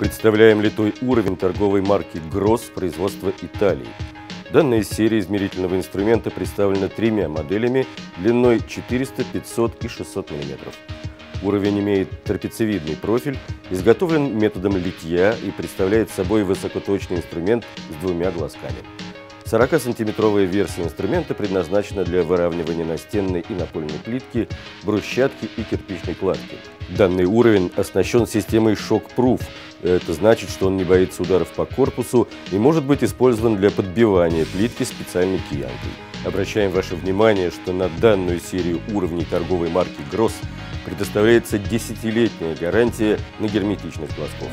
Представляем литой уровень торговой марки «Гросс» производства Италии. Данная серия измерительного инструмента представлена тремя моделями длиной 400, 500 и 600 мм. Уровень имеет трапециевидный профиль, изготовлен методом литья и представляет собой высокоточный инструмент с двумя глазками. 40-сантиметровая версия инструмента предназначена для выравнивания настенной и напольной плитки, брусчатки и кирпичной кладки. Данный уровень оснащен системой Shockproof. Это значит, что он не боится ударов по корпусу и может быть использован для подбивания плитки специальной киянкой. Обращаем ваше внимание, что на данную серию уровней торговой марки «Гросс» предоставляется 10-летняя гарантия на герметичность глазков.